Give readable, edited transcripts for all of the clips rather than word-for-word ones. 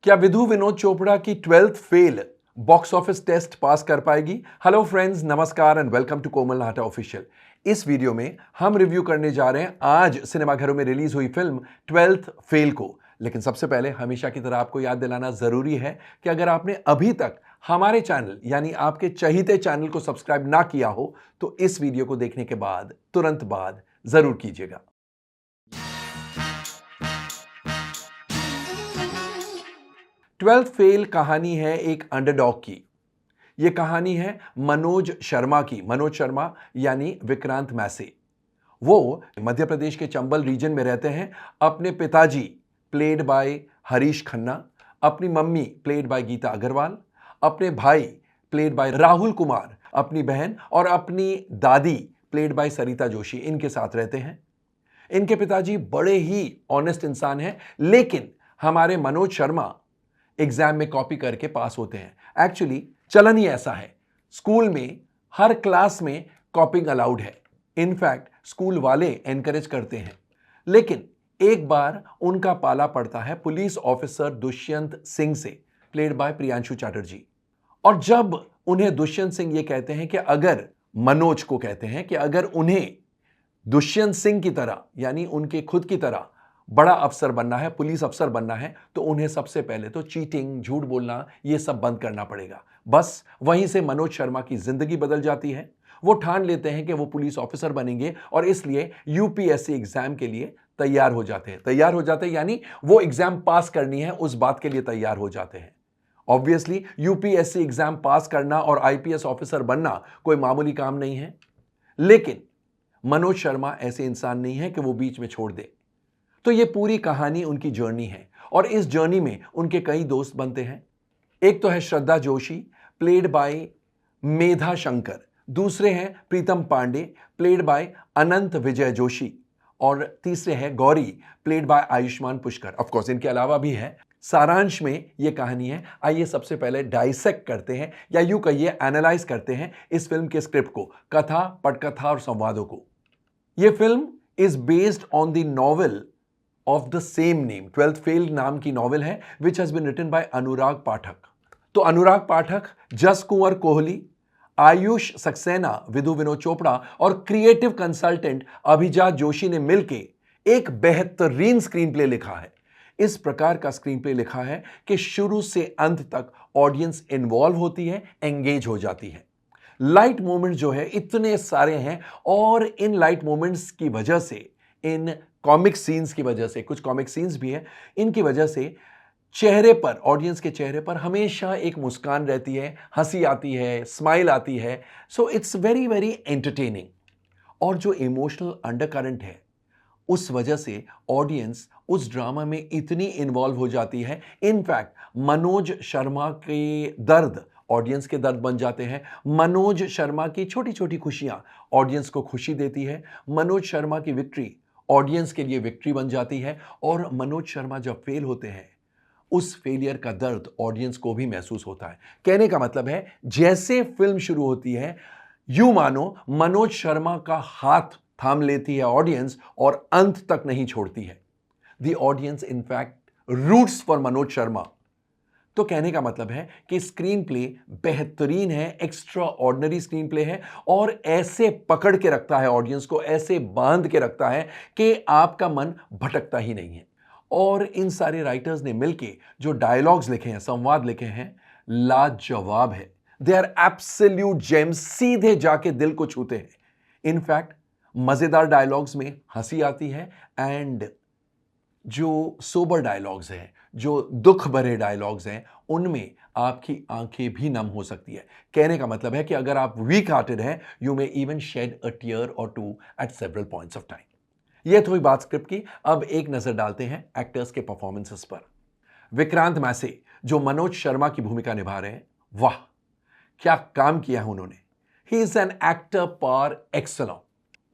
क्या विधु विनोद चोपड़ा की 12th fail box office test pass कर पाएगी? हेलो फ्रेंड्स, नमस्कार and welcome to Komal Nahata official. इस वीडियो में हम रिव्यू करने जा रहे हैं आज सिनेमाघरों में रिलीज हुई फिल्म 12th फेल को। लेकिन सबसे पहले हमेशा की तरह आपको याद दिलाना जरूरी है कि अगर आपने अभी तक हमारे चैनल यानी आपके चहीते चैनल को सब्सक्राइब ना किया हो तो इस वीडियो को देखने के बाद तुरंत बाद जरूर कीजिएगा। 12th फेल कहानी है एक अंडरडॉग की। यह कहानी है मनोज शर्मा की। मनोज शर्मा यानी विक्रांत मैसे। वो मध्य प्रदेश के चंबल रीजन में रहते हैं। अपने पिताजी प्लेड बाय हरीश खन्ना, अपनी mummy played by Geeta Agarwal, अपने भाई प्लेड बाय राहुल कुमार, अपनी बहन और अपनी दादी प्लेड बाय सरिता जोशी इनके साथ रहते हैं। इनके पिताजी बड़े ही ऑनेस्ट इंसान हैं, लेकिन हमारे मनोज शर्मा एग्जाम में कॉपी करके पास होते हैं। एक्चुअली चलन ही ऐसा है, स्कूल में हर क्लास में कॉपिंग अलाउड है। इनफैक्ट स्कूल वाले एनकरेज करते हैं। लेकिन एक बार उनका पाला पड़ता है पुलिस ऑफिसर दुष्यंत सिंह से, प्लेड बाय प्रियांशु चैटर्जी। और जब उन्हें दुष्यंत सिंह ये कहते हैं कि अगर मनोज को कहते हैं कि अगर उन्हें दुष्यंत सिंह की तरह यानी उनके खुद की तरह बड़ा अफसर बनना है, पुलिस अफसर बनना है, तो उन्हें सबसे पहले तो चीटिंग, झूठ बोलना, यह सब बंद करना पड़ेगा। बस वहीं से मनोज शर्मा की जिंदगी बदल जाती है। वो ठान लेते हैं कि वो पुलिस ऑफिसर बनेंगे और इसलिए यूपीएससी एग्जाम के लिए तैयार हो जाते हैं यानी वो एग्जाम पास करनी है, उस बात के लिए तैयार हो जाते हैं। ऑब्वियसली यूपीएससी एग्जाम पास करना और आईपीएस ऑफिसर बनना कोई मामूली काम नहीं है। लेकिन मनोज शर्मा ऐसे इंसान नहीं है कि वो बीच में छोड़ दे। तो ये पूरी कहानी उनकी जर्नी है और इस जर्नी में उनके कई दोस्त बनते हैं। एक तो है श्रद्धा जोशी, प्लेड बाय मेधा शंकर। दूसरे हैं प्रीतम पांडे, प्लेड बाय अनंत विजय जोशी। और तीसरे हैं Gauri, played by Ayushman Pushkar. Of course इनके अलावा भी है। सारांश में यह कहानी है। आइए सबसे पहले डाइसेक्ट करते हैं या यूं कहिए एनालाइज करते हैं इस फिल्म के स्क्रिप्ट को, कथा, पटकथा और संवादों को। यह film is based on the novel of the same name. 12th fail नाम की नॉवेल है which has been written by Anurag Pathak. तो अनुराग पाठक, जस कुंवर कोहली, आयुष सक्सेना, विधु विनोद चोपड़ा और क्रिएटिव कंसल्टेंट अभिजात जोशी ने मिलकर एक बेहतरीन स्क्रीन प्ले लिखा है। इस प्रकार का स्क्रीन प्ले लिखा है कि शुरू से अंत तक ऑडियंस इन्वॉल्व होती है, एंगेज हो जाती है। लाइट मोमेंट जो है इतने सारे हैं और इन लाइट मोमेंट्स की वजह से, इन कॉमिक सीन्स की वजह से, कुछ कॉमिक सीन्स भी हैं, इनकी वजह से चेहरे पर, ऑडियंस के चेहरे पर हमेशा एक मुस्कान रहती है, हंसी आती है, स्माइल आती है। So it's very very entertaining. और जो इमोशनल अंडरकरंट है उस वजह से ऑडियंस उस ड्रामा में इतनी इन्वॉल्व हो जाती है। इनफैक्ट मनोज शर्मा के दर्द ऑडियंस के दर्द बन जाते हैं। मनोज शर्मा की छोटी छोटी खुशियां ऑडियंस को खुशी देती है। मनोज शर्मा की विक्ट्री ऑडियंस के लिए विक्ट्री बन जाती है। और मनोज शर्मा जब फेल होते हैं उस फेलियर का दर्द ऑडियंस को भी महसूस होता है। कहने का मतलब है जैसे फिल्म शुरू होती है यूं मानो मनोज शर्मा का हाथ थाम लेती है ऑडियंस और अंत तक नहीं छोड़ती है। The audience in fact roots for Manoj Sharma. तो कहने का मतलब है कि स्क्रीन प्ले बेहतरीन है, एक्स्ट्रा ऑर्डिनरी स्क्रीन प्ले है और ऐसे पकड़ के रखता है ऑडियंस को, ऐसे बांध के रखता है कि आपका मन भटकता ही नहीं है। और इन सारे राइटर्स ने मिलके जो डायलॉग्स लिखे हैं, संवाद लिखे हैं, लाजवाब है। दे आर एब्सोल्यूट जेम्स, सीधे जाके दिल को छूते हैं। इनफैक्ट मजेदार डायलॉग्स में हंसी आती है एंड जो सोबर डायलॉग्स हैं, जो दुख भरे डायलॉग्स हैं, उनमें आपकी आंखें भी नम हो सकती है। कहने का मतलब है कि अगर आप वीक हार्टेड हैं, you may even shed a tear और two at several points of time. यह तो हुई बात स्क्रिप्ट की। अब एक नजर डालते हैं एक्टर्स के परफॉर्मेंसेस पर। विक्रांत मैसे जो मनोज शर्मा की भूमिका निभा रहे हैं, वाह क्या काम किया है उन्होंने। He is an actor par excellence.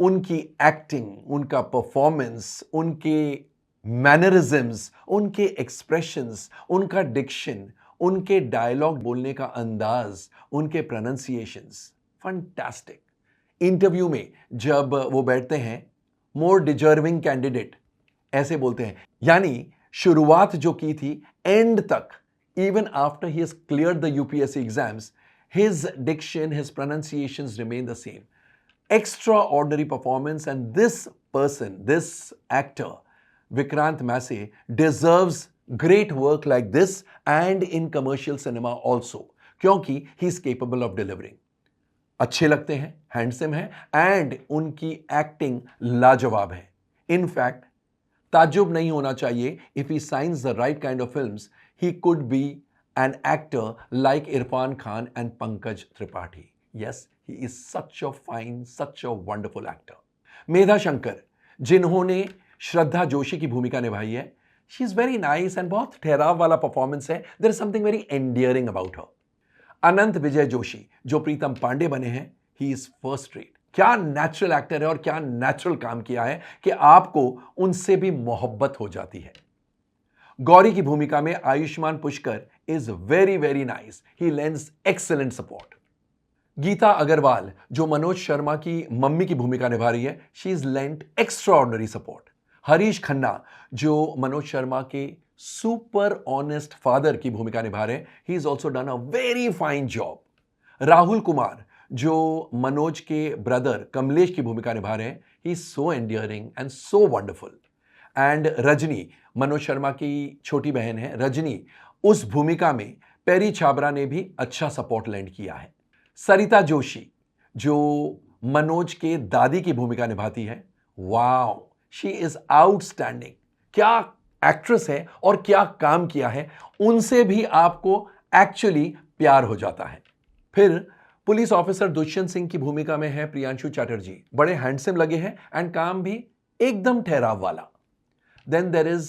उनकी एक्टिंग, उनका परफॉर्मेंस, उनके मैनरिज्म्स, उनके एक्सप्रेशंस, उनका डिक्शन, उनके डायलॉग बोलने का अंदाज, उनके प्रोनाउंसिएशंस, फंटास्टिक। इंटरव्यू में जब वो बैठते हैं, मोर डिजर्विंग कैंडिडेट ऐसे बोलते हैं, यानी शुरुआत जो की थी एंड तक, even after he has cleared the UPSC exams, his diction, his pronunciations remain the same. Extraordinary performance, and this person, this actor, Vikrant Massey, deserves great work like this and in commercial cinema also, क्योंकि he is capable of delivering. अच्छे लगते हैं, handsome हैं and उनकी acting लाजवाब है. In fact ताज्जुब नहीं होना चाहिए, if he science the right kind of films he could be an actor like Irfan Khan and Pankaj Tripathi. Yes, he is such a fine, such a wonderful actor. मेधा शंकर, जिन्होंने श्रद्धा जोशी की भूमिका निभाई है, she is very nice and बहुत ठहराव वाला performance है. There is something very endearing about her. अनंत विजय जोशी, जो प्रीतम पांडे बने हैं, he is first rate. क्या नेचुरल एक्टर है और क्या नेचुरल काम किया है कि आपको उनसे भी मोहब्बत हो जाती है. गौरी की भूमिका में Ayushmann Pushkar is very very nice. He lends excellent support. Geeta Agarwal, जो मनोज शर्मा की मम्मी की भूमिका निभा रही है, she is lent extraordinary support. Harish Khanna, जो मनोज शर्मा के सुपर ऑनेस्ट फादर की भूमिका निभा रहे हैं, he is also done a very fine job. Rahul Kumar, जो मनोज के ब्रदर कमलेश की भूमिका निभा रहे हैं, he is so endearing and so wonderful. And Rajni, Manoj Sharma की छोटी बहन है रजनी, उस भूमिका में पेरी छाबरा ने भी अच्छा सपोर्ट लैंड किया है. सरिता जोशी, जो मनोज के दादी की भूमिका निभाती है, वाओ, शी इज आउटस्टैंडिंग. क्या एक्ट्रेस है और क्या काम किया है, उनसे भी आपको एक्चुअली प्यार हो जाता है. फिर पुलिस ऑफिसर दुष्यंत सिंह की भूमिका में है प्रियांशु चैटर्जी. बड़े हैंडसम लगे हैं एंड काम भी एकदम ठहराव वाला. Then there is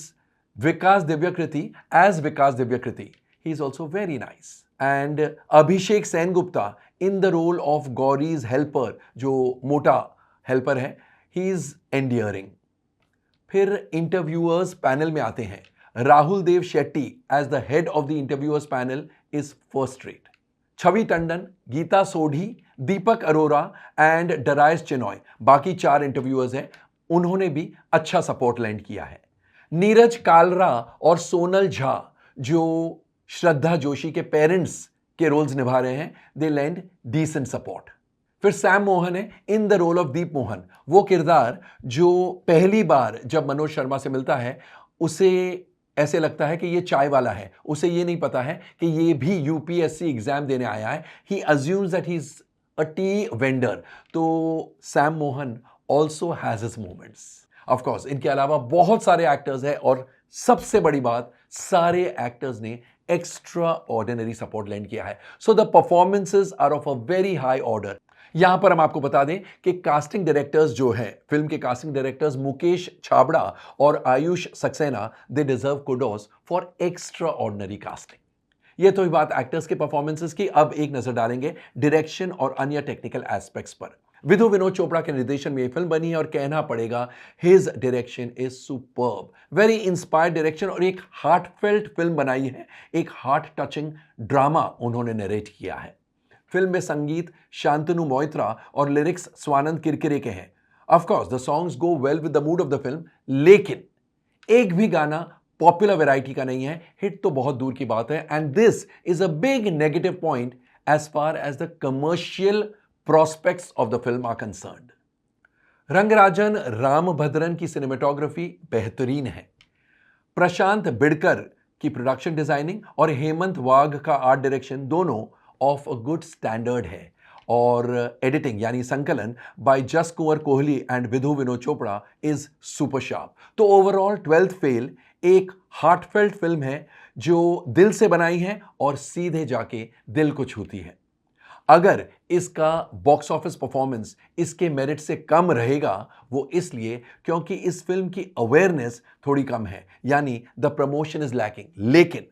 Vikas Divyakriti as Vikas Divyakriti. He is also very nice. And Abhishek Sengupta in the role of Gauri's helper, जो मोटा हेल्पर है, he is endearing. फिर इंटरव्यूअर्स पैनल में आते हैं. Rahul Dev Shetty as the head of the interviewers panel is first rate. Chhavi Tandon, Geeta Sodhi, Deepak Arora and Daraius Chinoy, बाकी 4 interviewers हैं, उन्होंने भी अच्छा सपोर्ट लैंड किया है. नीरज कालरा और सोनल झा, जो श्रद्धा जोशी के पेरेंट्स के रोल्स निभा रहे हैं, दे लैंड डिसेंट सपोर्ट. फिर सैम मोहन है इन द रोल ऑफ दीप मोहन. वो किरदार जो पहली बार जब मनोज शर्मा से मिलता है, उसे ऐसे लगता है कि ये चाय वाला है, उसे ये नहीं पता है कि ये भी यूपीएससी एग्जाम देने आया है. He assumes that he is a tea vendor. तो Sam Mohan also has his moments. Of course इनके अलावा बहुत सारे एक्टर्स हैं और सबसे बड़ी बात, सारे एक्टर्स ने एक्स्ट्रा ऑर्डिनरी सपोर्ट लैंड किया है. So the performances are of a very high order. यहां पर हम आपको बता दें कि कास्टिंग डायरेक्टर्स जो हैं, फिल्म के कास्टिंग डायरेक्टर्स मुकेश छाबड़ा और Ayush Saxena, they deserve kudos for extra ordinary casting. यह तो ही बात एक्टर्स के परफॉर्मेंसेज की. अब एक नजर डालेंगे डायरेक्शन और अन्य टेक्निकल एस्पेक्ट्स पर. विधु विनोद चोपड़ा के निर्देशन में यह फिल्म बनी है और कहना पड़ेगा his direction is superb. Very inspired direction और एक हार्टफेल्ट फिल्म बनाई है. एक हार्ट टचिंग ड्रामा उन्होंने नरेट किया है. फिल्म में संगीत शांतनु मोइत्रा और लिरिक्स स्वानंद किरकिरे के हैं. Of course the songs go well with the mood off the film, लेकिन एक भी गाना पॉपुलर वैरायटी का नहीं है. हिट तो बहुत दूर की बात है. And this is a big negative point as far as the commercial prospects of the film are concerned. Rangarajan Ramabhadran की सिनेमेटोग्राफी बेहतरीन है. प्रशांत बिडकर की प्रोडक्शन डिजाइनिंग और हेमंत वाघ का आर्ट डायरेक्शन दोनों ऑफ अ गुड स्टैंडर्ड है. और एडिटिंग यानी संकलन by Jas Kunwar Kohli and Vidhu Vinod Chopra is super sharp. तो ओवरऑल 12th फेल एक हार्टफेल्ट फिल्म है जो दिल से बनाई है और सीधे जाके दिल को छूती है. अगर इसका बॉक्स ऑफिस परफॉर्मेंस इसके मेरिट से कम रहेगा, वो इसलिए क्योंकि इस फिल्म की अवेयरनेस थोड़ी कम है, यानी द प्रमोशन इज लैकिंग. लेकिन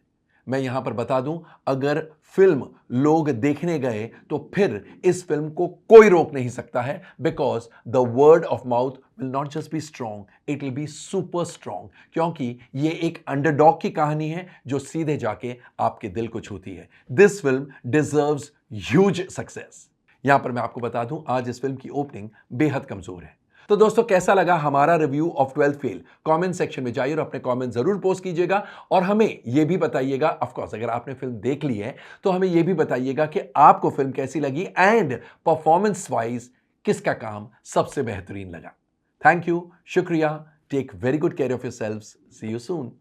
मैं यहां पर बता दूं, अगर फिल्म लोग देखने गए तो फिर इस फिल्म को कोई रोक नहीं सकता है, because the word of mouth will not just be strong, it will be super strong. क्योंकि ये एक अंडरडॉग की कहानी है जो सीधे जाके आपके दिल को छूती है. This film deserves huge success. यहां पर मैं आपको बता दूं, आज इस फिल्म की ओपनिंग बेहद कमजोर है. तो दोस्तों कैसा लगा हमारा review of 12th fail? Comment section में जाइए और अपने कमेंट जरूर पोस्ट कीजिएगा और हमें यह भी बताइएगा, ऑफ कोर्स अगर आपने फिल्म देख ली है तो हमें यह भी बताइएगा कि आपको फिल्म कैसी लगी एंड परफॉर्मेंस वाइज किसका काम सबसे बेहतरीन लगा। थैंक यू, शुक्रिया, take very good care of yourselves, see you soon.